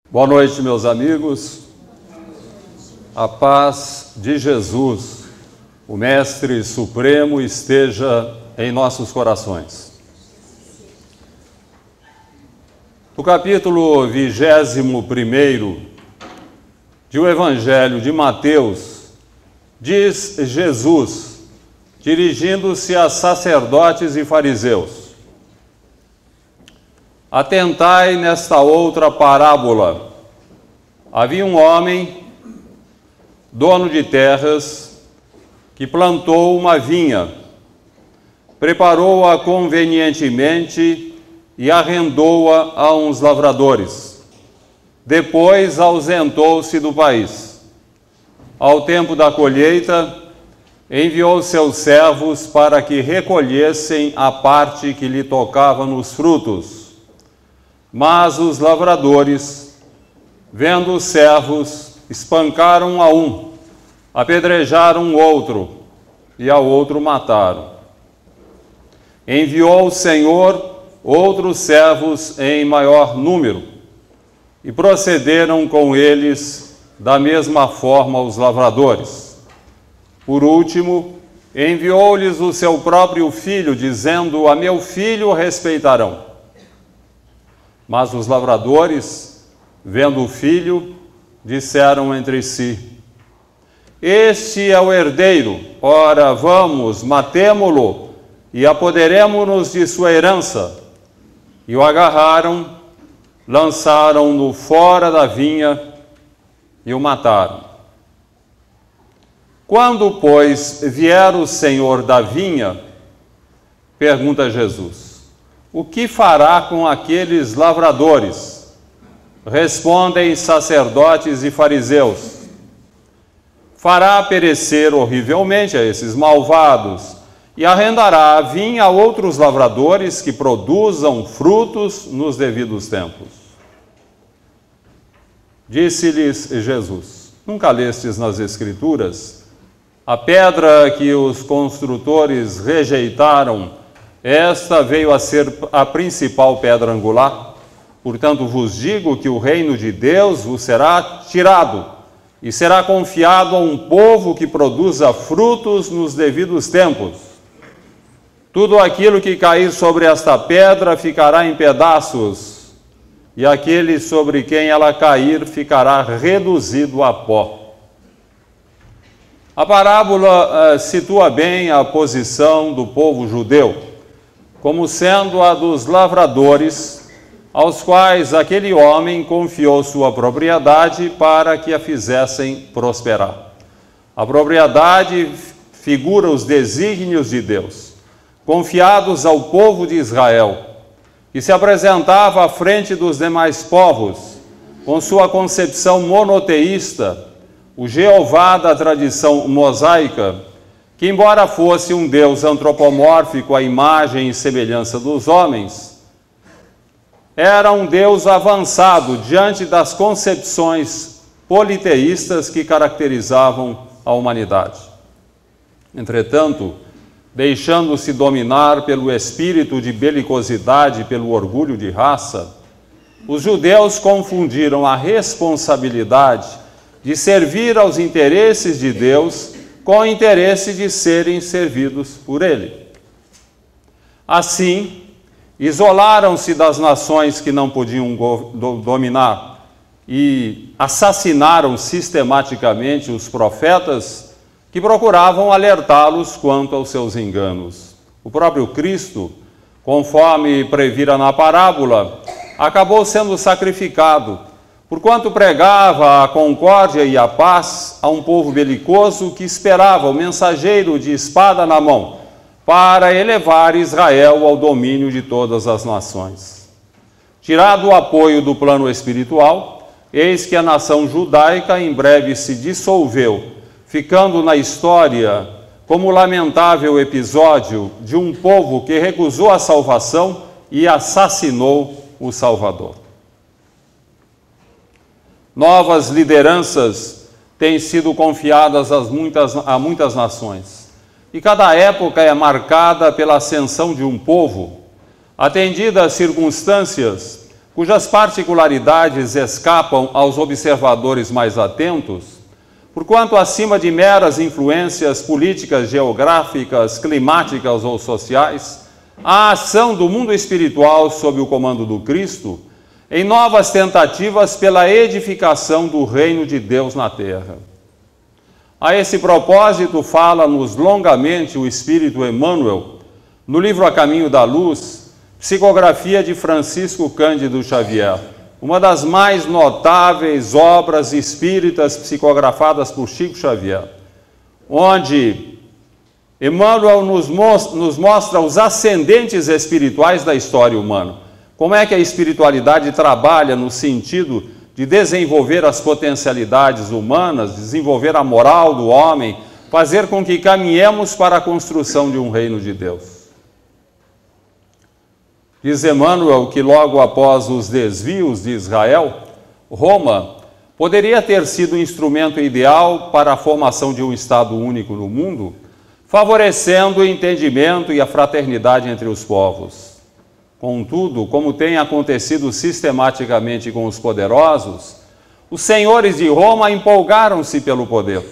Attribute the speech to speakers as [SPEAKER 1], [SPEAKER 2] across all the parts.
[SPEAKER 1] Boa noite, meus amigos. A paz de Jesus, o Mestre Supremo, esteja em nossos corações. No capítulo 21º do Evangelho de Mateus, diz Jesus, dirigindo-se a sacerdotes e fariseus: atentai nesta outra parábola. Havia um homem, dono de terras, que plantou uma vinha, preparou-a convenientemente e arrendou-a a uns lavradores. Depois ausentou-se do país. Ao tempo da colheita, enviou seus servos para que recolhessem a parte que lhe tocava nos frutos. Mas os lavradores, vendo os servos, espancaram a um, apedrejaram o outro e ao outro mataram. Enviou o Senhor outros servos em maior número e procederam com eles da mesma forma os lavradores. Por último, enviou-lhes o seu próprio filho, dizendo: a meu filho respeitarão. Mas os lavradores, vendo o filho, disseram entre si: este é o herdeiro, ora vamos, matemo-lo e apoderemo-nos de sua herança. E o agarraram, lançaram-no fora da vinha e o mataram. Quando, pois, vier o Senhor da vinha, pergunta Jesus: o que fará com aqueles lavradores? Respondem sacerdotes e fariseus: fará perecer horrivelmente a esses malvados e arrendará a vinha a outros lavradores que produzam frutos nos devidos tempos. Disse-lhes Jesus: nunca lestes nas Escrituras? A pedra que os construtores rejeitaram, esta veio a ser a principal pedra angular. Portanto, vos digo que o reino de Deus vos será tirado e será confiado a um povo que produza frutos nos devidos tempos. Tudo aquilo que cair sobre esta pedra ficará em pedaços, e aquele sobre quem ela cair ficará reduzido a pó. A parábola situa bem a posição do povo judeu, como sendo a dos lavradores, aos quais aquele homem confiou sua propriedade para que a fizessem prosperar. A propriedade figura os desígnios de Deus, confiados ao povo de Israel, que se apresentava à frente dos demais povos, com sua concepção monoteísta, o Jeová da tradição mosaica, que embora fosse um Deus antropomórfico à imagem e semelhança dos homens, era um Deus avançado diante das concepções politeístas que caracterizavam a humanidade. Entretanto, deixando-se dominar pelo espírito de belicosidade e pelo orgulho de raça, os judeus confundiram a responsabilidade de servir aos interesses de Deus com o interesse de serem servidos por Ele. Assim, isolaram-se das nações que não podiam dominar e assassinaram sistematicamente os profetas que procuravam alertá-los quanto aos seus enganos. O próprio Cristo, conforme previra na parábola, acabou sendo sacrificado, porquanto pregava a concórdia e a paz a um povo belicoso que esperava o mensageiro de espada na mão para elevar Israel ao domínio de todas as nações. Tirado o apoio do plano espiritual, eis que a nação judaica em breve se dissolveu, ficando na história como lamentável episódio de um povo que recusou a salvação e assassinou o Salvador. Novas lideranças têm sido confiadas a muitas nações, e cada época é marcada pela ascensão de um povo, atendidas circunstâncias cujas particularidades escapam aos observadores mais atentos, porquanto acima de meras influências políticas, geográficas, climáticas ou sociais, a ação do mundo espiritual sob o comando do Cristo, em novas tentativas pela edificação do reino de Deus na terra. A esse propósito, fala-nos longamente o Espírito Emmanuel, no livro A Caminho da Luz, psicografia de Francisco Cândido Xavier, uma das mais notáveis obras espíritas psicografadas por Chico Xavier, onde Emmanuel nos mostra os ascendentes espirituais da história humana. Como é que a espiritualidade trabalha no sentido de desenvolver as potencialidades humanas, desenvolver a moral do homem, fazer com que caminhemos para a construção de um reino de Deus. Diz Emmanuel que logo após os desvios de Israel, Roma poderia ter sido o instrumento ideal para a formação de um Estado único no mundo, favorecendo o entendimento e a fraternidade entre os povos. Contudo, como tem acontecido sistematicamente com os poderosos, os senhores de Roma empolgaram-se pelo poder,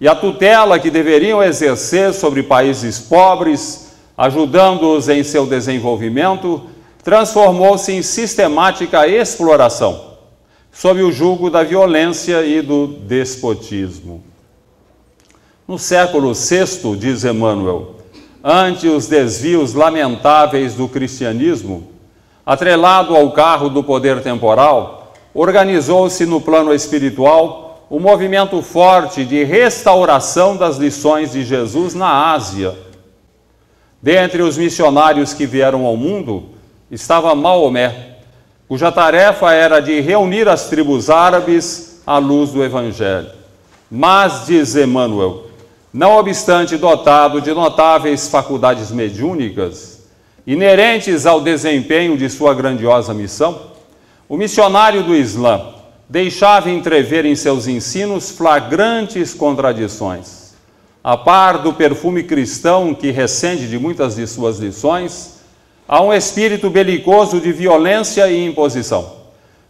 [SPEAKER 1] e a tutela que deveriam exercer sobre países pobres, ajudando-os em seu desenvolvimento, transformou-se em sistemática exploração, sob o jugo da violência e do despotismo. No século VI, diz Emmanuel, ante os desvios lamentáveis do cristianismo, atrelado ao carro do poder temporal, organizou-se no plano espiritual um movimento forte de restauração das lições de Jesus na Ásia. Dentre os missionários que vieram ao mundo, estava Maomé, cuja tarefa era de reunir as tribos árabes à luz do Evangelho. Mas, diz Emmanuel, não obstante dotado de notáveis faculdades mediúnicas, inerentes ao desempenho de sua grandiosa missão, o missionário do Islã deixava entrever em seus ensinos flagrantes contradições. A par do perfume cristão que recende de muitas de suas lições, há um espírito belicoso de violência e imposição.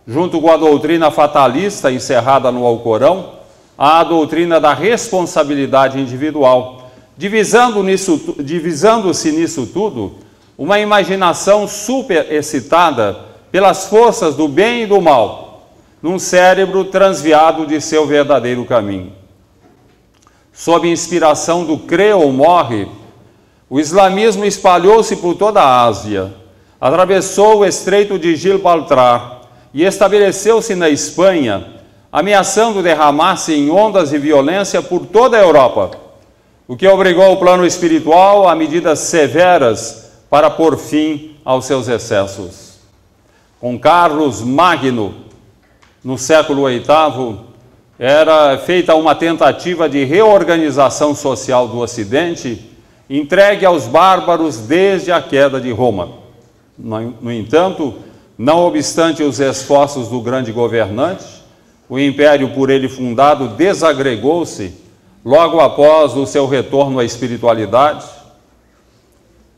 [SPEAKER 1] Junto com a doutrina fatalista encerrada no Alcorão, há a doutrina da responsabilidade individual, divisando-se nisso tudo uma imaginação superexcitada pelas forças do bem e do mal, num cérebro transviado de seu verdadeiro caminho. Sob inspiração do crê ou morre, o islamismo espalhou-se por toda a Ásia, atravessou o estreito de Gibraltar e estabeleceu-se na Espanha, ameaçando derramar-se em ondas de violência por toda a Europa, o que obrigou o plano espiritual a medidas severas para pôr fim aos seus excessos. Com Carlos Magno, no século VIII, era feita uma tentativa de reorganização social do Ocidente, entregue aos bárbaros desde a queda de Roma. No entanto, não obstante os esforços do grande governante, o império por ele fundado desagregou-se logo após o seu retorno à espiritualidade,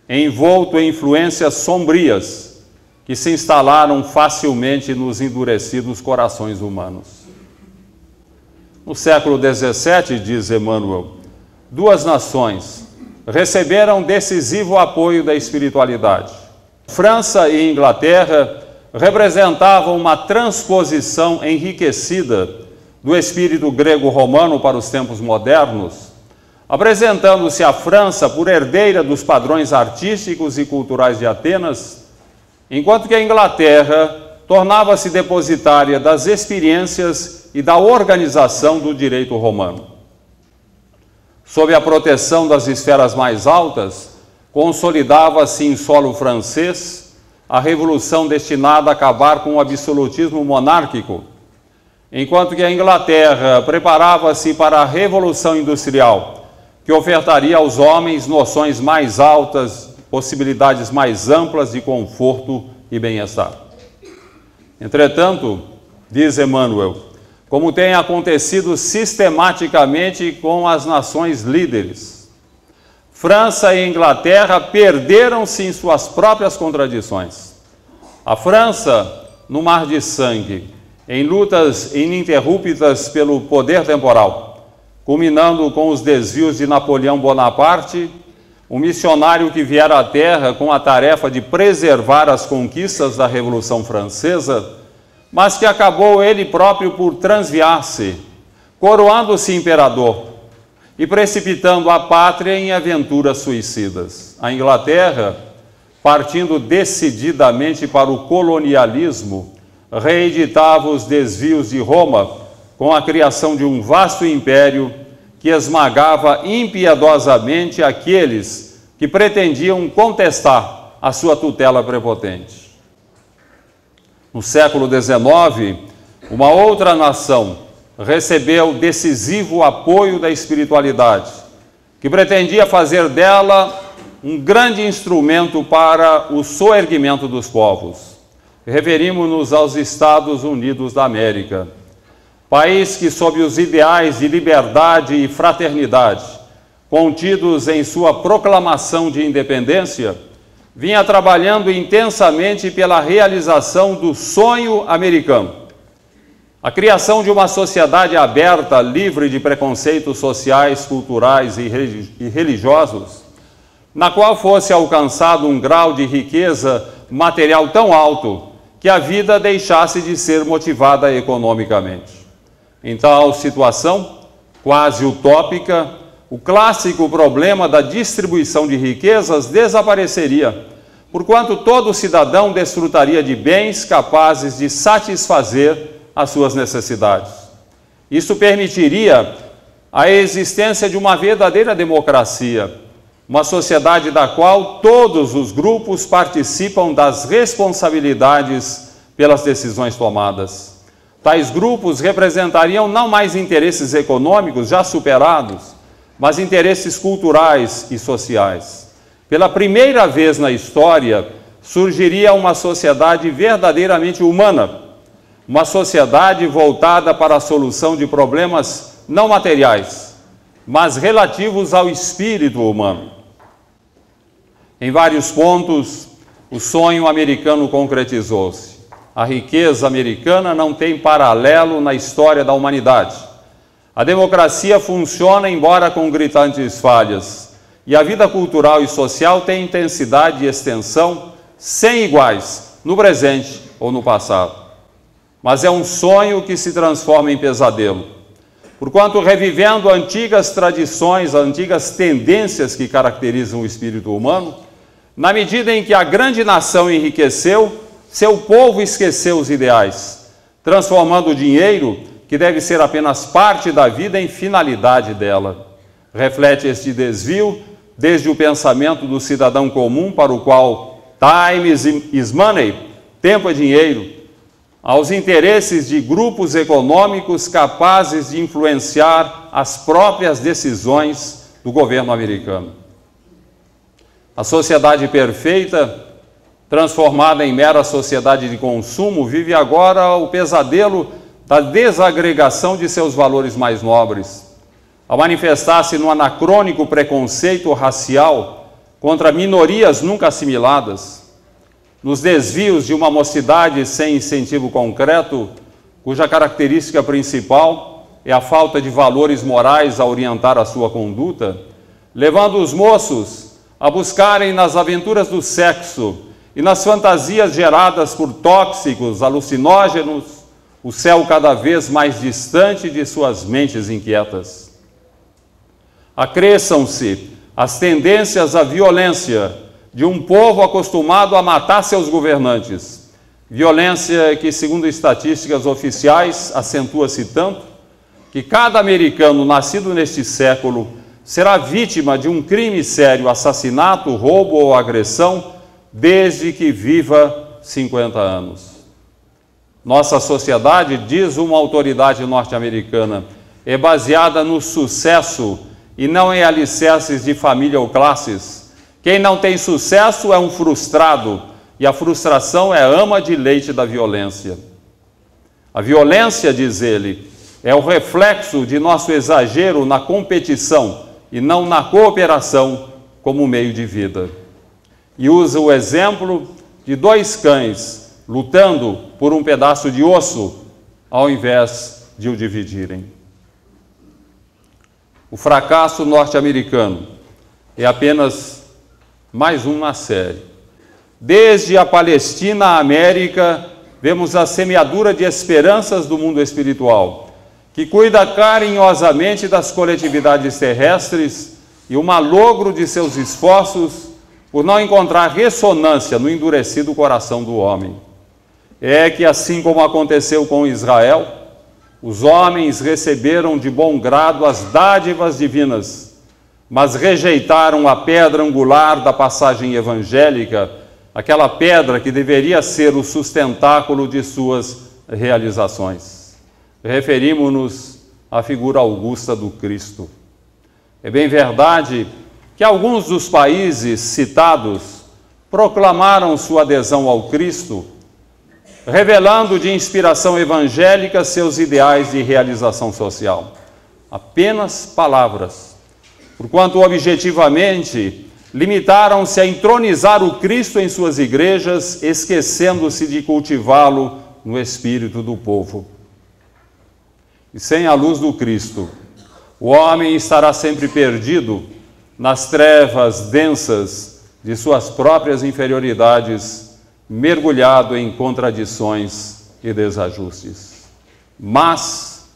[SPEAKER 1] envolto em influências sombrias que se instalaram facilmente nos endurecidos corações humanos. No século XVII, diz Emmanuel, duas nações receberam decisivo apoio da espiritualidade. França e Inglaterra representavam uma transposição enriquecida do espírito grego-romano para os tempos modernos, apresentando-se a França por herdeira dos padrões artísticos e culturais de Atenas, enquanto que a Inglaterra tornava-se depositária das experiências e da organização do direito romano. Sob a proteção das esferas mais altas, consolidava-se em solo francês a revolução destinada a acabar com o absolutismo monárquico, enquanto que a Inglaterra preparava-se para a Revolução Industrial, que ofertaria aos homens noções mais altas, possibilidades mais amplas de conforto e bem-estar. Entretanto, diz Emmanuel, como tem acontecido sistematicamente com as nações líderes, França e Inglaterra perderam-se em suas próprias contradições. A França, no mar de sangue, em lutas ininterruptas pelo poder temporal, culminando com os desvios de Napoleão Bonaparte, um missionário que viera à Terra com a tarefa de preservar as conquistas da Revolução Francesa, mas que acabou ele próprio por transviar-se, coroando-se imperador e precipitando a pátria em aventuras suicidas. A Inglaterra, partindo decididamente para o colonialismo, reeditava os desvios de Roma com a criação de um vasto império que esmagava impiedosamente aqueles que pretendiam contestar a sua tutela prepotente. No século XIX, uma outra nação recebeu decisivo apoio da espiritualidade, que pretendia fazer dela um grande instrumento para o soerguimento dos povos. Referimos-nos aos Estados Unidos da América, país que, sob os ideais de liberdade e fraternidade contidos em sua proclamação de independência, vinha trabalhando intensamente pela realização do sonho americano, a criação de uma sociedade aberta, livre de preconceitos sociais, culturais e religiosos, na qual fosse alcançado um grau de riqueza material tão alto que a vida deixasse de ser motivada economicamente. Em tal situação, quase utópica, o clássico problema da distribuição de riquezas desapareceria, porquanto todo cidadão desfrutaria de bens capazes de satisfazer as suas necessidades. Isso permitiria a existência de uma verdadeira democracia, uma sociedade da qual todos os grupos participam das responsabilidades pelas decisões tomadas. Tais grupos representariam não mais interesses econômicos já superados, mas interesses culturais e sociais. Pela primeira vez na história, surgiria uma sociedade verdadeiramente humana, uma sociedade voltada para a solução de problemas não materiais, mas relativos ao espírito humano. Em vários pontos, o sonho americano concretizou-se. A riqueza americana não tem paralelo na história da humanidade. A democracia funciona, embora com gritantes falhas, e a vida cultural e social tem intensidade e extensão sem iguais no presente ou no passado. Mas é um sonho que se transforma em pesadelo, porquanto, revivendo antigas tradições, antigas tendências que caracterizam o espírito humano, na medida em que a grande nação enriqueceu, seu povo esqueceu os ideais, transformando o dinheiro, que deve ser apenas parte da vida, em finalidade dela. Reflete este desvio desde o pensamento do cidadão comum, para o qual time is money, tempo é dinheiro, aos interesses de grupos econômicos capazes de influenciar as próprias decisões do governo americano. A sociedade perfeita, transformada em mera sociedade de consumo, vive agora o pesadelo da desagregação de seus valores mais nobres, a manifestar-se no anacrônico preconceito racial contra minorias nunca assimiladas, nos desvios de uma mocidade sem incentivo concreto, cuja característica principal é a falta de valores morais a orientar a sua conduta, levando os moços a buscarem nas aventuras do sexo e nas fantasias geradas por tóxicos, alucinógenos, o céu cada vez mais distante de suas mentes inquietas. acresçam-se as tendências à violência de um povo acostumado a matar seus governantes. Violência que, segundo estatísticas oficiais, acentua-se tanto que cada americano nascido neste século será vítima de um crime sério, assassinato, roubo ou agressão, desde que viva 50 anos. Nossa sociedade, diz uma autoridade norte-americana, é baseada no sucesso e não em alicerces de família ou classes. Quem não tem sucesso é um frustrado, e a frustração é ama de leite da violência. A violência, diz ele, é o reflexo de nosso exagero na competição e não na cooperação como meio de vida. E usa o exemplo de dois cães lutando por um pedaço de osso, ao invés de o dividirem. O fracasso norte-americano é apenas mais um na série. Desde a Palestina à América, vemos a semeadura de esperanças do mundo espiritual, que cuida carinhosamente das coletividades terrestres e o malogro de seus esforços por não encontrar ressonância no endurecido coração do homem. É que, assim como aconteceu com Israel, os homens receberam de bom grado as dádivas divinas, mas rejeitaram a pedra angular da passagem evangélica, aquela pedra que deveria ser o sustentáculo de suas realizações. Referimos-nos à figura augusta do Cristo. É bem verdade que alguns dos países citados proclamaram sua adesão ao Cristo, revelando de inspiração evangélica seus ideais de realização social. Apenas palavras, porquanto objetivamente limitaram-se a entronizar o Cristo em suas igrejas, esquecendo-se de cultivá-lo no espírito do povo. E sem a luz do Cristo, o homem estará sempre perdido nas trevas densas de suas próprias inferioridades, mergulhado em contradições e desajustes. Mas,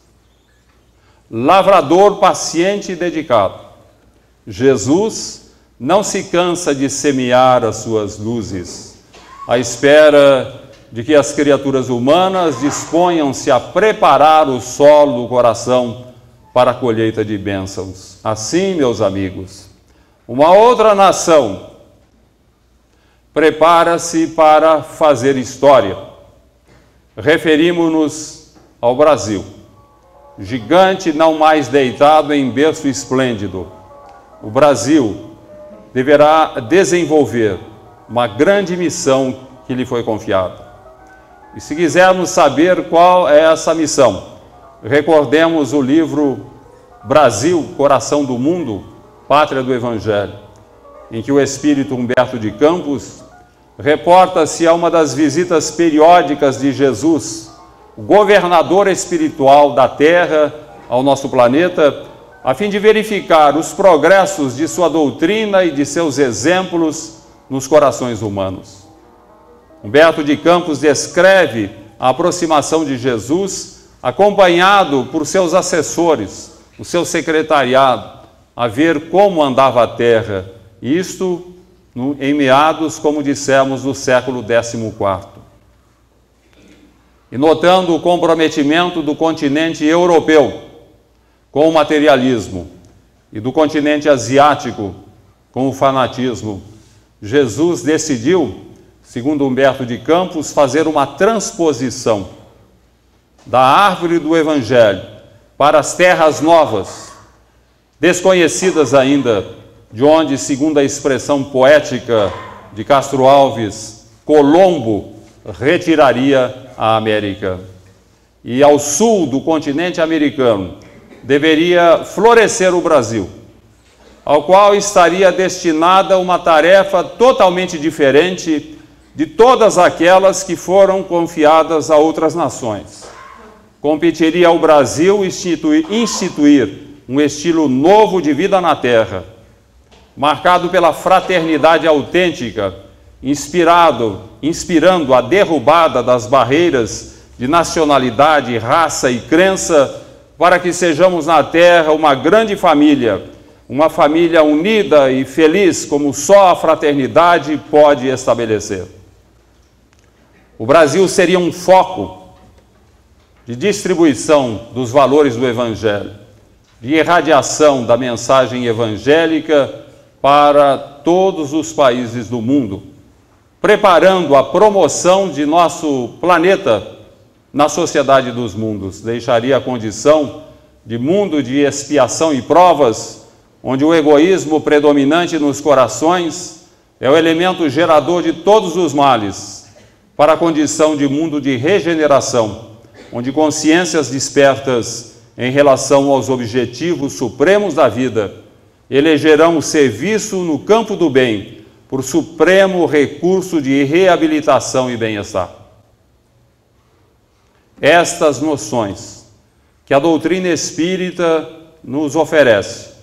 [SPEAKER 1] lavrador paciente e dedicado, Jesus não se cansa de semear as suas luzes, à espera de que as criaturas humanas disponham-se a preparar o solo do coração para a colheita de bênçãos. Assim, meus amigos, uma outra nação prepara-se para fazer história. Referimos-nos ao Brasil, gigante não mais deitado em berço esplêndido. O Brasil deverá desenvolver uma grande missão que lhe foi confiada. E se quisermos saber qual é essa missão, recordemos o livro Brasil, Coração do Mundo, Pátria do Evangelho, em que o espírito Humberto de Campos reporta-se a uma das visitas periódicas de Jesus, o governador espiritual da Terra, ao nosso planeta, a fim de verificar os progressos de sua doutrina e de seus exemplos nos corações humanos. Humberto de Campos descreve a aproximação de Jesus, acompanhado por seus assessores, o seu secretariado, a ver como andava a Terra, isto em meados, como dissemos, do século XIV. E notando o comprometimento do continente europeu com o materialismo e do continente asiático com o fanatismo, Jesus decidiu, segundo Humberto de Campos, fazer uma transposição da árvore do Evangelho para as terras novas, desconhecidas ainda, de onde, segundo a expressão poética de Castro Alves, Colombo retiraria a América. E ao sul do continente americano deveria florescer o Brasil, ao qual estaria destinada uma tarefa totalmente diferente de todas aquelas que foram confiadas a outras nações. Competiria ao Brasil instituir um estilo novo de vida na terra, marcado pela fraternidade autêntica, inspirando a derrubada das barreiras de nacionalidade, raça e crença, para que sejamos na terra uma grande família, uma família unida e feliz como só a fraternidade pode estabelecer. O Brasil seria um foco de distribuição dos valores do Evangelho, de irradiação da mensagem evangélica para todos os países do mundo, preparando a promoção de nosso planeta na sociedade dos mundos. Deixaria a condição de mundo de expiação e provas, onde o egoísmo predominante nos corações é o elemento gerador de todos os males, para a condição de mundo de regeneração, onde consciências despertas em relação aos objetivos supremos da vida elegerão o serviço no campo do bem por supremo recurso de reabilitação e bem-estar. Estas noções que a doutrina espírita nos oferece,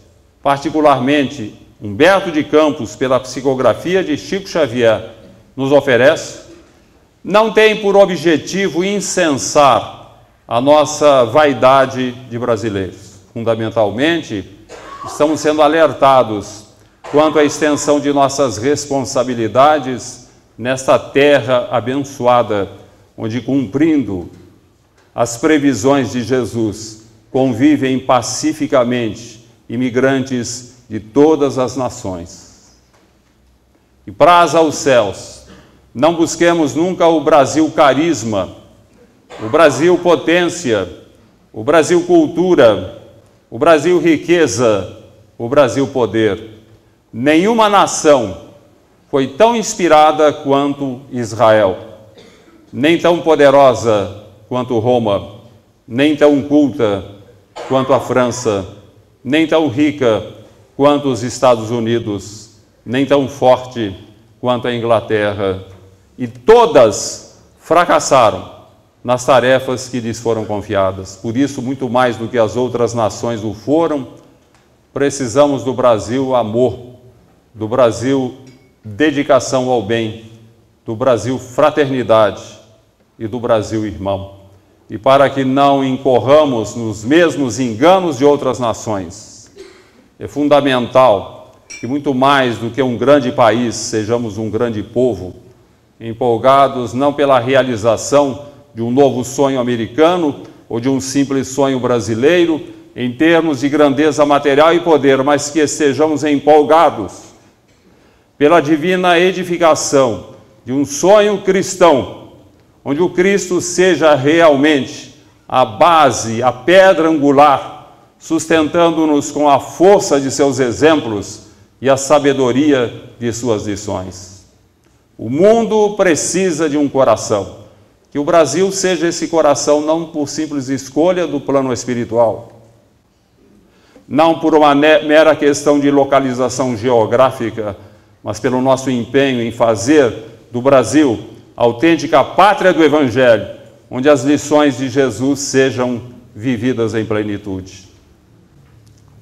[SPEAKER 1] particularmente Humberto de Campos, pela psicografia de Chico Xavier, nos oferece, não tem por objetivo incensar a nossa vaidade de brasileiros. Fundamentalmente, estamos sendo alertados quanto à extensão de nossas responsabilidades nesta terra abençoada, onde, cumprindo as previsões de Jesus, convivem pacificamente imigrantes de todas as nações. E praz aos céus, não busquemos nunca o Brasil carisma, o Brasil potência, o Brasil cultura, o Brasil riqueza, o Brasil poder. Nenhuma nação foi tão inspirada quanto Israel, nem tão poderosa quanto Roma, nem tão culta quanto a França, nem tão rica quanto os Estados Unidos, nem tão forte quanto a Inglaterra. E todas fracassaram nas tarefas que lhes foram confiadas. Por isso, muito mais do que as outras nações o foram, precisamos do Brasil amor, do Brasil dedicação ao bem, do Brasil fraternidade e do Brasil irmão. E para que não incorramos nos mesmos enganos de outras nações, é fundamental que, muito mais do que um grande país, sejamos um grande povo, empolgados não pela realização de um novo sonho americano ou de um simples sonho brasileiro, em termos de grandeza material e poder, mas que estejamos empolgados pela divina edificação de um sonho cristão, onde o Cristo seja realmente a base, a pedra angular, sustentando-nos com a força de seus exemplos e a sabedoria de suas lições. O mundo precisa de um coração. Que o Brasil seja esse coração não por simples escolha do plano espiritual, não por uma mera questão de localização geográfica, mas pelo nosso empenho em fazer do Brasil a autêntica pátria do Evangelho, onde as lições de Jesus sejam vividas em plenitude.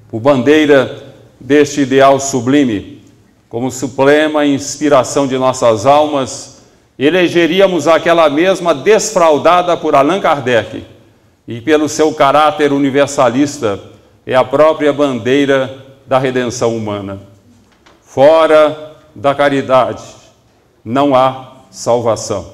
[SPEAKER 1] Por bandeira deste ideal sublime, como suprema inspiração de nossas almas, elegeríamos aquela mesma desfraudada por Allan Kardec, e pelo seu caráter universalista, é a própria bandeira da redenção humana. Fora da caridade não há salvação.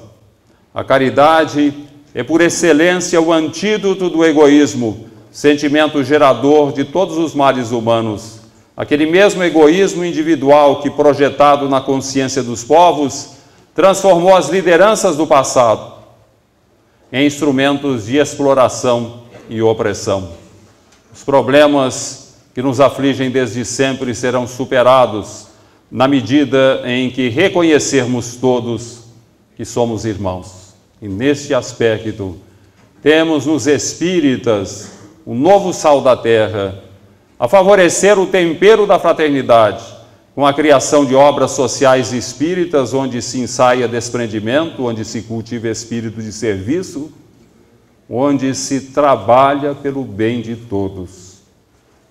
[SPEAKER 1] A caridade é por excelência o antídoto do egoísmo, sentimento gerador de todos os males humanos. Aquele mesmo egoísmo individual que, projetado na consciência dos povos, transformou as lideranças do passado em instrumentos de exploração e opressão. Os problemas que nos afligem desde sempre serão superados na medida em que reconhecermos todos que somos irmãos. E neste aspecto, temos nos espíritas um novo sal da terra, a favorecer o tempero da fraternidade, com a criação de obras sociais espíritas, onde se ensaia desprendimento, onde se cultiva espírito de serviço, onde se trabalha pelo bem de todos.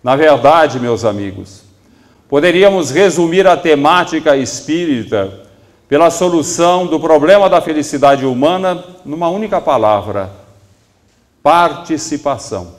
[SPEAKER 1] Na verdade, meus amigos, poderíamos resumir a temática espírita pela solução do problema da felicidade humana numa única palavra: participação.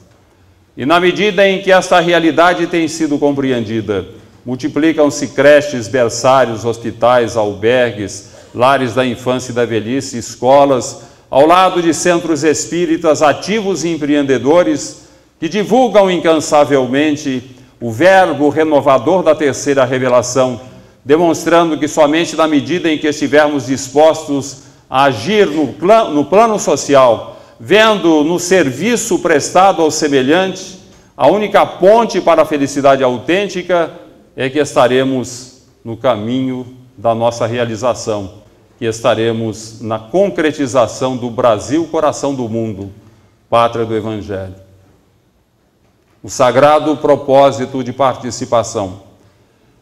[SPEAKER 1] E na medida em que esta realidade tem sido compreendida, multiplicam-se creches, berçários, hospitais, albergues, lares da infância e da velhice, escolas, ao lado de centros espíritas ativos e empreendedores que divulgam incansavelmente o verbo renovador da terceira revelação, demonstrando que somente na medida em que estivermos dispostos a agir no plano social, vendo no serviço prestado ao semelhante, a única ponte para a felicidade autêntica, é que estaremos no caminho da nossa realização, que estaremos na concretização do Brasil, coração do mundo, pátria do Evangelho. O sagrado propósito de participação,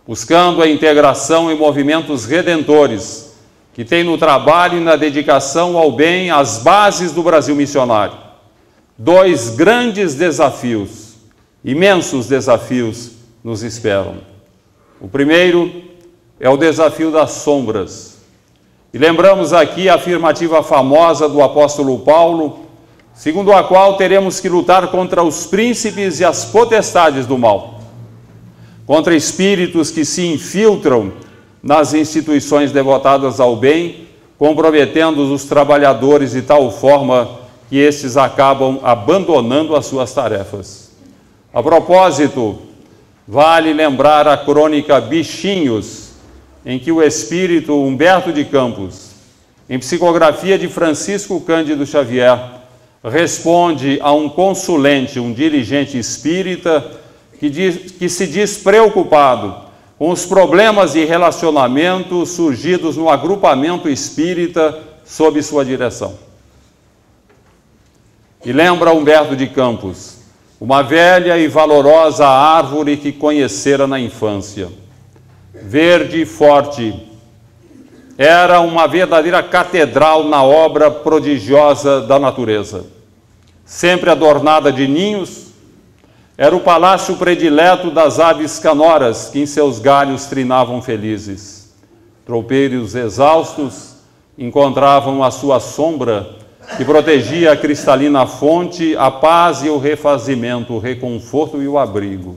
[SPEAKER 1] buscando a integração em movimentos redentores, que tem no trabalho e na dedicação ao bem as bases do Brasil missionário. Dois grandes desafios, imensos desafios, nos esperam. O primeiro é o desafio das sombras. E lembramos aqui a afirmativa famosa do apóstolo Paulo, segundo a qual teremos que lutar contra os príncipes e as potestades do mal, contra espíritos que se infiltram nas instituições devotadas ao bem, comprometendo os trabalhadores de tal forma que estes acabam abandonando as suas tarefas. A propósito, vale lembrar a crônica Bichinhos, em que o espírito Humberto de Campos, em psicografia de Francisco Cândido Xavier, responde a um consulente, um dirigente espírita, que se diz preocupado com os problemas de relacionamento surgidos no agrupamento espírita sob sua direção. E lembra Humberto de Campos, uma velha e valorosa árvore que conhecera na infância, verde e forte, era uma verdadeira catedral na obra prodigiosa da natureza. Sempre adornada de ninhos, era o palácio predileto das aves canoras que em seus galhos trinavam felizes. Tropeiros exaustos encontravam a sua sombra que protegia a cristalina fonte, a paz e o refazimento, o reconforto e o abrigo.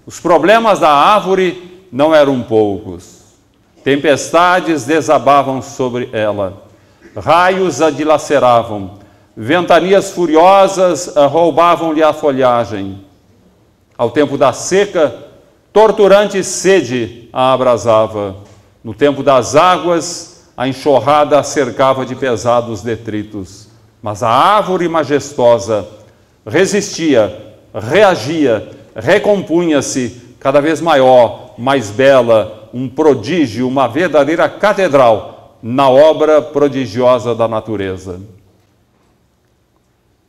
[SPEAKER 1] Os problemas da árvore não eram poucos. Tempestades desabavam sobre ela, raios a dilaceravam, ventanias furiosas roubavam-lhe a folhagem. Ao tempo da seca, torturante sede a abrasava. No tempo das águas, a enxurrada a cercava de pesados detritos. Mas a árvore majestosa resistia, reagia, recompunha-se, cada vez maior, mais bela, um prodígio, uma verdadeira catedral na obra prodigiosa da natureza.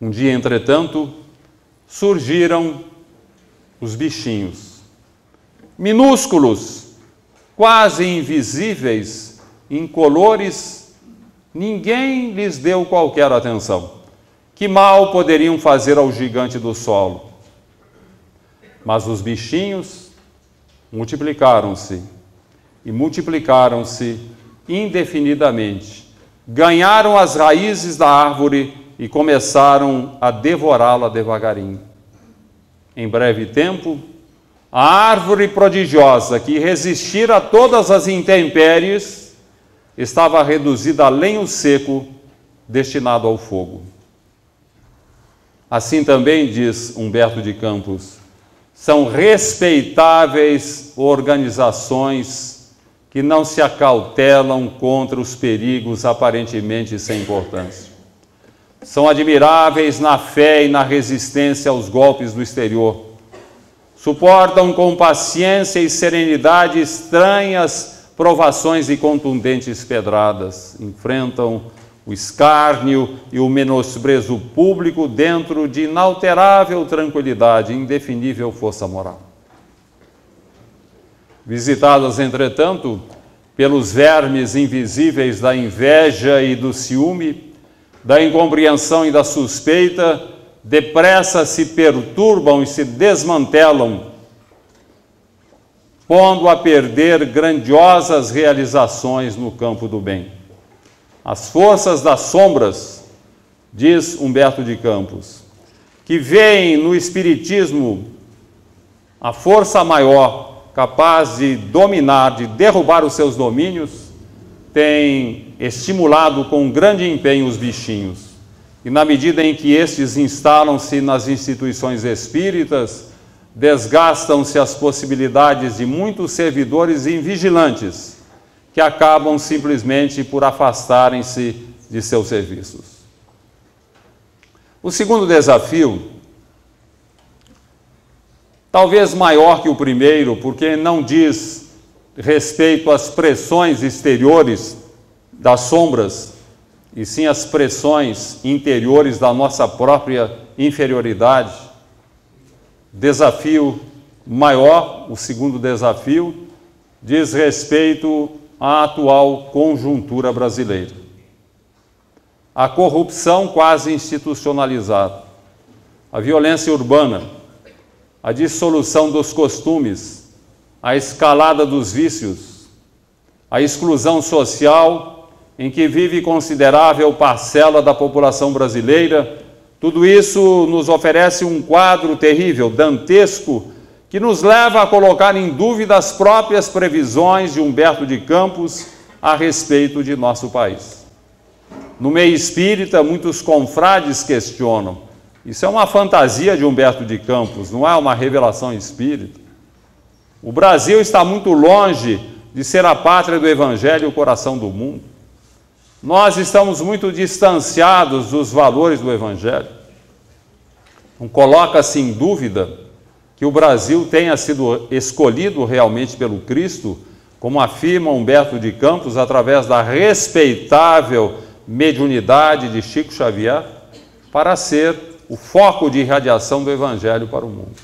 [SPEAKER 1] Um dia, entretanto, surgiram os bichinhos, minúsculos, quase invisíveis, incolores, ninguém lhes deu qualquer atenção. Que mal poderiam fazer ao gigante do solo? Mas os bichinhos multiplicaram-se, e multiplicaram-se indefinidamente. Ganharam as raízes da árvore e começaram a devorá-la devagarinho. Em breve tempo, a árvore prodigiosa que resistira a todas as intempéries estava reduzida a lenho seco, destinado ao fogo. Assim também, diz Humberto de Campos, são respeitáveis organizações que não se acautelam contra os perigos aparentemente sem importância. São admiráveis na fé e na resistência aos golpes do exterior. Suportam com paciência e serenidade estranhas provações e contundentes pedradas. Enfrentam o escárnio e o menosprezo público dentro de inalterável tranquilidade, indefinível força moral. Visitadas, entretanto, pelos vermes invisíveis da inveja e do ciúme, da incompreensão e da suspeita, depressa se perturbam e se desmantelam, pondo a perder grandiosas realizações no campo do bem. As forças das sombras, diz Humberto de Campos, que veem no Espiritismo a força maior capaz de dominar, de derrubar os seus domínios, têm estimulado com grande empenho os bichinhos. E na medida em que estes instalam-se nas instituições espíritas, desgastam-se as possibilidades de muitos servidores invigilantes, que acabam simplesmente por afastarem-se de seus serviços. O segundo desafio, talvez maior que o primeiro, porque não diz respeito às pressões exteriores das sombras, e sim às pressões interiores da nossa própria inferioridade. Desafio maior, o segundo desafio, diz respeito à atual conjuntura brasileira. A corrupção quase institucionalizada, a violência urbana, a dissolução dos costumes, a escalada dos vícios, a exclusão social em que vive considerável parcela da população brasileira, tudo isso nos oferece um quadro terrível, dantesco, que nos leva a colocar em dúvida as próprias previsões de Humberto de Campos a respeito de nosso país. No meio espírita, muitos confrades questionam: isso é uma fantasia de Humberto de Campos, não é uma revelação espírita. O Brasil está muito longe de ser a pátria do Evangelho e o coração do mundo. Nós estamos muito distanciados dos valores do Evangelho. Não coloca-se em dúvida que o Brasil tenha sido escolhido realmente pelo Cristo, como afirma Humberto de Campos, através da respeitável mediunidade de Chico Xavier, para ser o foco de irradiação do Evangelho para o mundo.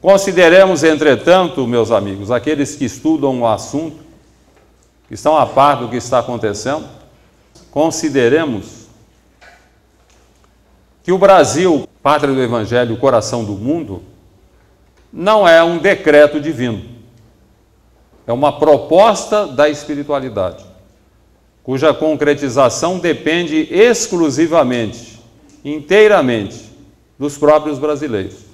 [SPEAKER 1] Consideremos, entretanto, meus amigos, aqueles que estudam o assunto, que estão a par do que está acontecendo, consideremos que o Brasil, pátria do Evangelho, o coração do mundo, não é um decreto divino. É uma proposta da espiritualidade, cuja concretização depende exclusivamente, inteiramente, dos próprios brasileiros.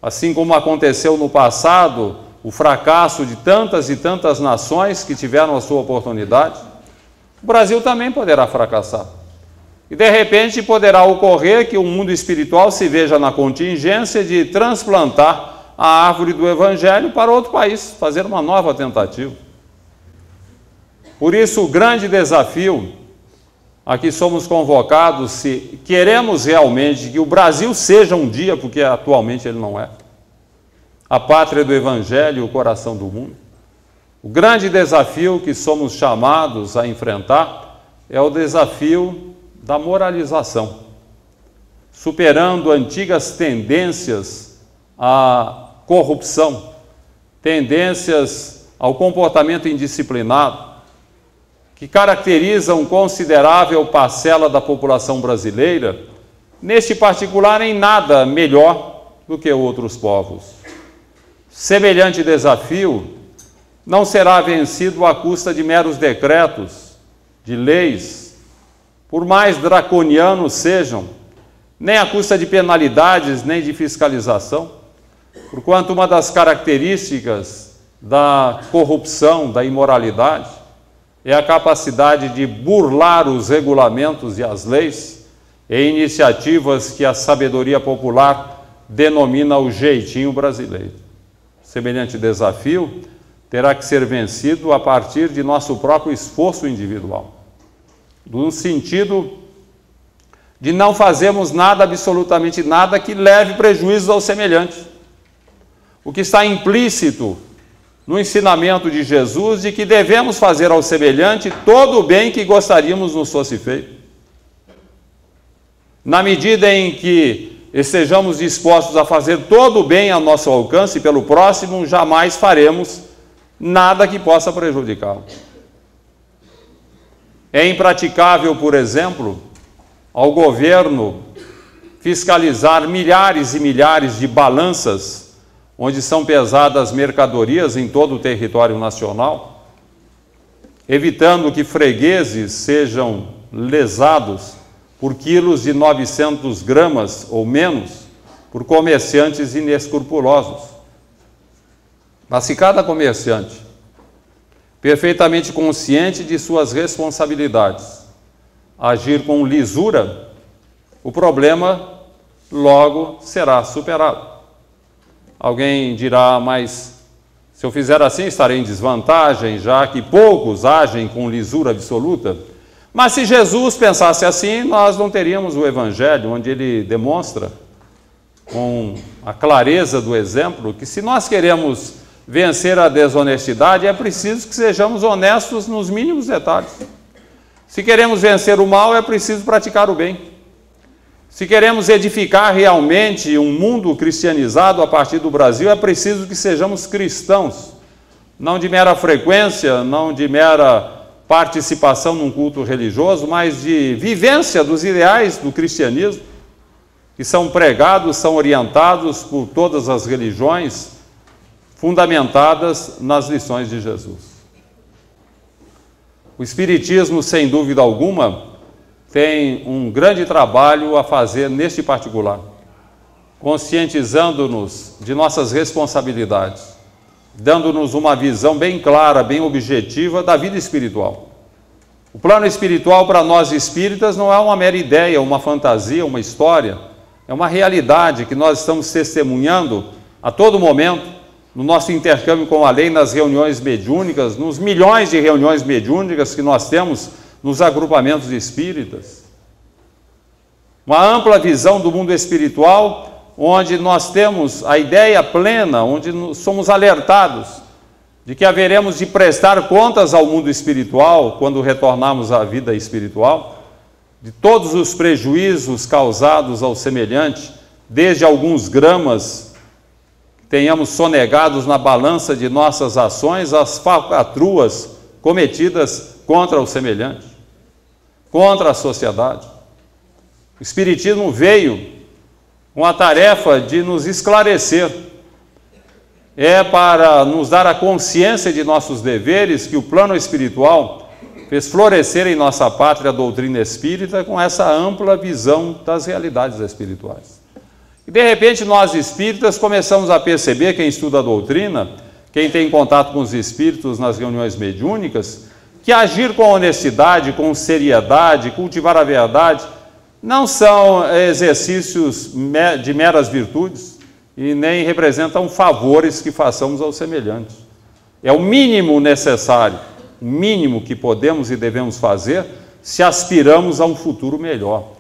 [SPEAKER 1] Assim como aconteceu no passado, o fracasso de tantas e tantas nações que tiveram a sua oportunidade, o Brasil também poderá fracassar. E, de repente, poderá ocorrer que o mundo espiritual se veja na contingência de transplantar a árvore do Evangelho para outro país, fazer uma nova tentativa. Por isso, o grande desafio a que somos convocados, se queremos realmente que o Brasil seja um dia, porque atualmente ele não é, a pátria do Evangelho e o coração do mundo, o grande desafio que somos chamados a enfrentar é o desafio da moralização, superando antigas tendências à corrupção, tendências ao comportamento indisciplinado, que caracterizam considerável parcela da população brasileira, neste particular em nada melhor do que outros povos. Semelhante desafio não será vencido à custa de meros decretos, de leis, por mais draconianos sejam, nem à custa de penalidades, nem de fiscalização, porquanto uma das características da corrupção, da imoralidade, é a capacidade de burlar os regulamentos e as leis e iniciativas que a sabedoria popular denomina o jeitinho brasileiro. Semelhante desafio terá que ser vencido a partir de nosso próprio esforço individual, no sentido de não fazermos nada, absolutamente nada, que leve prejuízo ao semelhante. O que está implícito no ensinamento de Jesus de que devemos fazer ao semelhante todo o bem que gostaríamos nos fosse feito. Na medida em que estejamos dispostos a fazer todo o bem ao nosso alcance pelo próximo, jamais faremos nada que possa prejudicá-lo. É impraticável, por exemplo, ao governo fiscalizar milhares e milhares de balanças onde são pesadas mercadorias em todo o território nacional, evitando que fregueses sejam lesados por quilos de 900 gramas ou menos por comerciantes inescrupulosos. Mas se cada comerciante, perfeitamente consciente de suas responsabilidades, agir com lisura, o problema logo será superado. Alguém dirá, mas se eu fizer assim estarei em desvantagem, já que poucos agem com lisura absoluta. Mas se Jesus pensasse assim, nós não teríamos o Evangelho, onde ele demonstra, com a clareza do exemplo, que se nós queremos vencer a desonestidade, é preciso que sejamos honestos nos mínimos detalhes. Se queremos vencer o mal, é preciso praticar o bem. Se queremos edificar realmente um mundo cristianizado a partir do Brasil, é preciso que sejamos cristãos, não de mera frequência, não de mera participação num culto religioso, mas de vivência dos ideais do cristianismo, que são pregados, são orientados por todas as religiões, fundamentadas nas lições de Jesus. O Espiritismo, sem dúvida alguma, tem um grande trabalho a fazer neste particular, conscientizando-nos de nossas responsabilidades, dando-nos uma visão bem clara, bem objetiva da vida espiritual. O plano espiritual para nós espíritas não é uma mera ideia, uma fantasia, uma história, é uma realidade que nós estamos testemunhando a todo momento, no nosso intercâmbio com a lei, nas reuniões mediúnicas, nos milhões de reuniões mediúnicas que nós temos nos agrupamentos espíritas. Uma ampla visão do mundo espiritual, onde nós temos a ideia plena, onde somos alertados de que haveremos de prestar contas ao mundo espiritual quando retornarmos à vida espiritual, de todos os prejuízos causados ao semelhante, desde alguns gramas que tenhamos sonegados na balança de nossas ações, as falcatruas cometidas contra o semelhante, contra a sociedade. O Espiritismo veio com a tarefa de nos esclarecer, é para nos dar a consciência de nossos deveres que o plano espiritual fez florescer em nossa pátria a doutrina espírita com essa ampla visão das realidades espirituais. E de repente nós espíritas começamos a perceber, quem estuda a doutrina, quem tem contato com os espíritos nas reuniões mediúnicas, que agir com honestidade, com seriedade, cultivar a verdade, não são exercícios de meras virtudes e nem representam favores que façamos aos semelhantes. É o mínimo necessário, o mínimo que podemos e devemos fazer se aspiramos a um futuro melhor.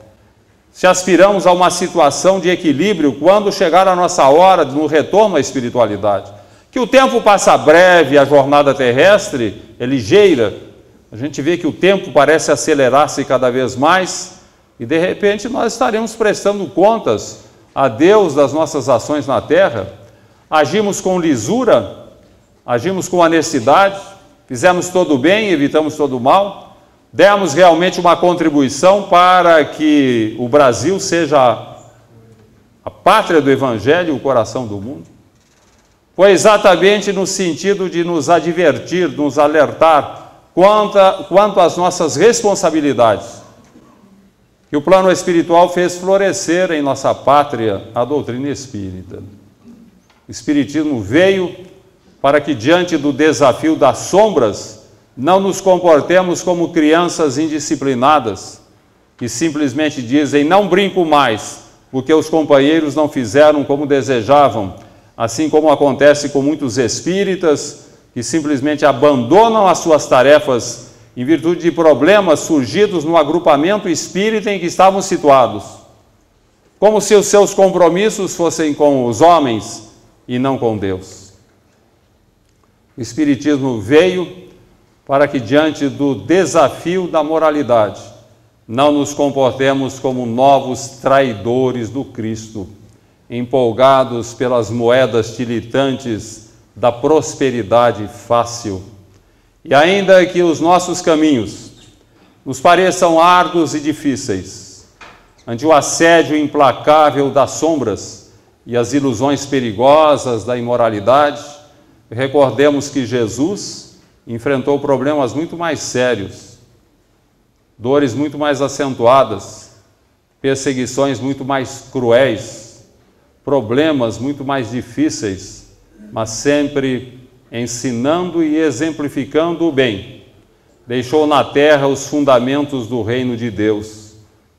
[SPEAKER 1] Se aspiramos a uma situação de equilíbrio quando chegar a nossa hora no retorno à espiritualidade. Que o tempo passa breve, a jornada terrestre é ligeira, a gente vê que o tempo parece acelerar-se cada vez mais e de repente nós estaremos prestando contas a Deus das nossas ações na terra. Agimos com lisura, agimos com honestidade, fizemos todo o bem, evitamos todo o mal, demos realmente uma contribuição para que o Brasil seja a pátria do Evangelho, o coração do mundo. Foi exatamente no sentido de nos advertir, nos alertar quanto às nossas responsabilidades, que o plano espiritual fez florescer em nossa pátria a doutrina espírita. O Espiritismo veio para que, diante do desafio das sombras, não nos comportemos como crianças indisciplinadas, que simplesmente dizem, não brinco mais, porque os companheiros não fizeram como desejavam, assim como acontece com muitos espíritas, que simplesmente abandonam as suas tarefas em virtude de problemas surgidos no agrupamento espírita em que estavam situados, como se os seus compromissos fossem com os homens e não com Deus. O Espiritismo veio para que, diante do desafio da moralidade, não nos comportemos como novos traidores do Cristo, empolgados pelas moedas tilitantes da prosperidade fácil. E ainda que os nossos caminhos nos pareçam árduos e difíceis, ante o assédio implacável das sombras e as ilusões perigosas da imoralidade, recordemos que Jesus enfrentou problemas muito mais sérios, dores muito mais acentuadas, perseguições muito mais cruéis, problemas muito mais difíceis, mas sempre ensinando e exemplificando o bem. Deixou na terra os fundamentos do reino de Deus,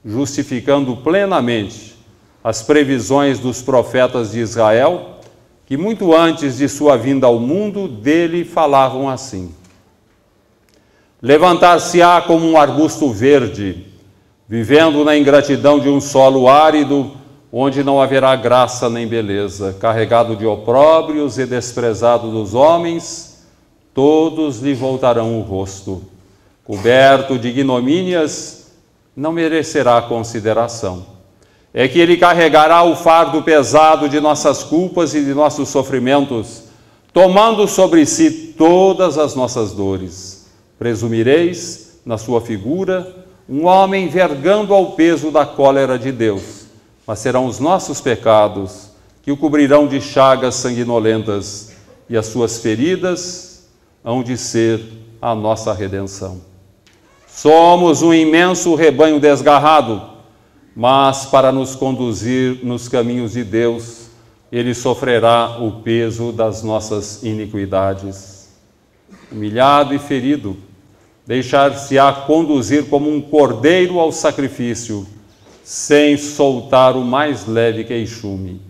[SPEAKER 1] justificando plenamente as previsões dos profetas de Israel, que muito antes de sua vinda ao mundo, dele falavam assim: levantar-se-á como um arbusto verde, vivendo na ingratidão de um solo árido, onde não haverá graça nem beleza, carregado de opróbrios e desprezado dos homens, todos lhe voltarão o rosto. Coberto de ignomínias, não merecerá consideração. É que ele carregará o fardo pesado de nossas culpas e de nossos sofrimentos, tomando sobre si todas as nossas dores. Presumireis, na sua figura, um homem vergando ao peso da cólera de Deus, mas serão os nossos pecados que o cobrirão de chagas sanguinolentas, e as suas feridas hão de ser a nossa redenção. Somos um imenso rebanho desgarrado, mas para nos conduzir nos caminhos de Deus, ele sofrerá o peso das nossas iniquidades. Humilhado e ferido, deixar-se-á conduzir como um cordeiro ao sacrifício, sem soltar o mais leve queixume.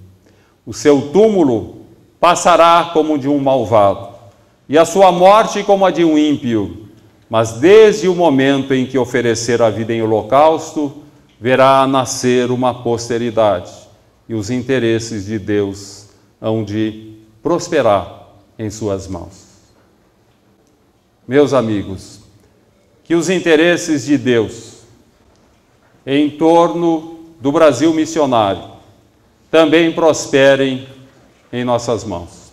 [SPEAKER 1] O seu túmulo passará como de um malvado, e a sua morte como a de um ímpio, mas desde o momento em que oferecer a vida em holocausto, verá nascer uma posteridade, e os interesses de Deus hão de prosperar em suas mãos. Meus amigos, que os interesses de Deus em torno do Brasil missionário também prosperem em nossas mãos.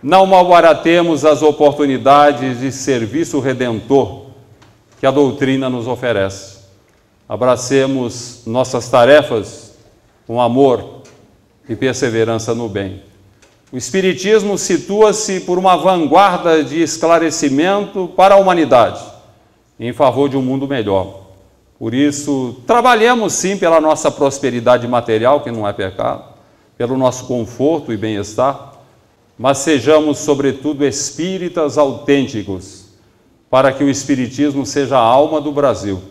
[SPEAKER 1] Não malbaratemos as oportunidades de serviço redentor que a doutrina nos oferece. Abracemos nossas tarefas com amor e perseverança no bem. O Espiritismo situa-se por uma vanguarda de esclarecimento para a humanidade, em favor de um mundo melhor. Por isso, trabalhemos sim pela nossa prosperidade material, que não é pecado, pelo nosso conforto e bem-estar, mas sejamos, sobretudo, espíritas autênticos, para que o Espiritismo seja a alma do Brasil,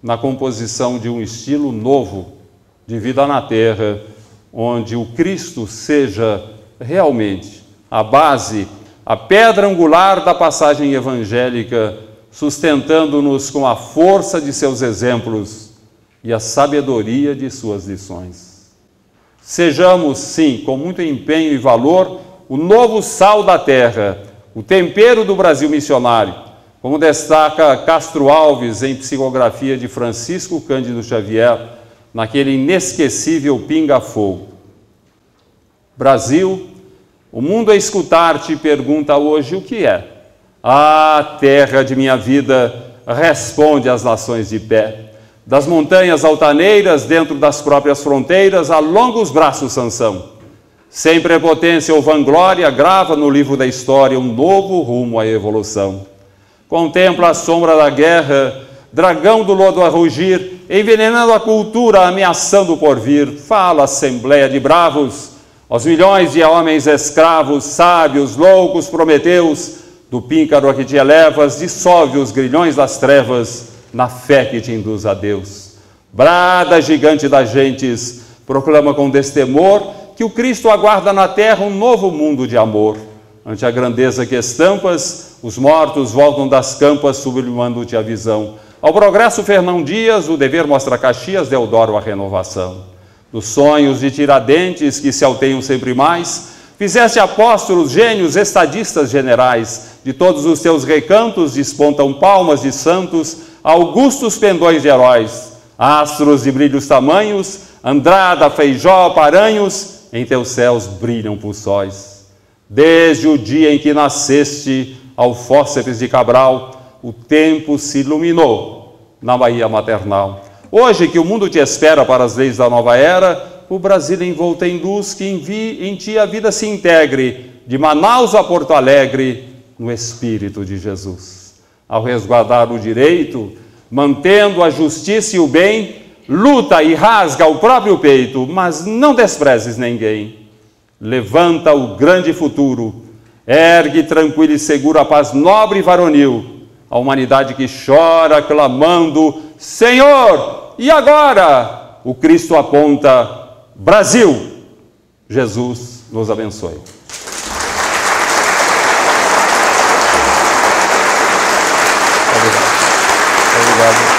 [SPEAKER 1] na composição de um estilo novo de vida na Terra, onde o Cristo seja realmente a base, a pedra angular da passagem evangélica, sustentando-nos com a força de seus exemplos e a sabedoria de suas lições. Sejamos, sim, com muito empenho e valor, o novo sal da terra, o tempero do Brasil missionário, como destaca Castro Alves em psicografia de Francisco Cândido Xavier, naquele inesquecível Pinga-Fogo. Brasil, o mundo a escutar-te pergunta hoje o que é. Ah, terra de minha vida, responde às nações de pé. Das montanhas altaneiras, dentro das próprias fronteiras, alonga os braços, Sansão. Sem prepotência ou vanglória, grava no livro da história um novo rumo à evolução. Contempla a sombra da guerra, dragão do lodo a rugir, envenenando a cultura, ameaçando o porvir. Fala, assembleia de bravos, aos milhões de homens escravos, sábios, loucos, prometeus, do píncaro a que te elevas, dissolve os grilhões das trevas, na fé que te induz a Deus. Brada, gigante das gentes, proclama com destemor que o Cristo aguarda na terra um novo mundo de amor. Ante a grandeza que estampas, os mortos voltam das campas, sublimando-te a visão. Ao progresso Fernão Dias, o dever mostra Caxias, Deodoro a renovação. Dos sonhos de Tiradentes, que se alteiam sempre mais, fizeste apóstolos, gênios, estadistas generais. De todos os teus recantos despontam palmas de santos, augustos pendões de heróis. Astros de brilhos tamanhos, Andrada, Feijó, Paranhos, em teus céus brilham pulsóis. Desde o dia em que nasceste, ao fósseis de Cabral, o tempo se iluminou na Bahia maternal. Hoje que o mundo te espera para as leis da nova era, o Brasil envolto em luz, que em ti a vida se integre, de Manaus a Porto Alegre, no Espírito de Jesus. Ao resguardar o direito, mantendo a justiça e o bem, luta e rasga o próprio peito, mas não desprezes ninguém. Levanta o grande futuro, ergue tranquilo e seguro a paz nobre e varonil, a humanidade que chora clamando, Senhor, e agora? O Cristo aponta, Brasil. Jesus nos abençoe. Obrigado.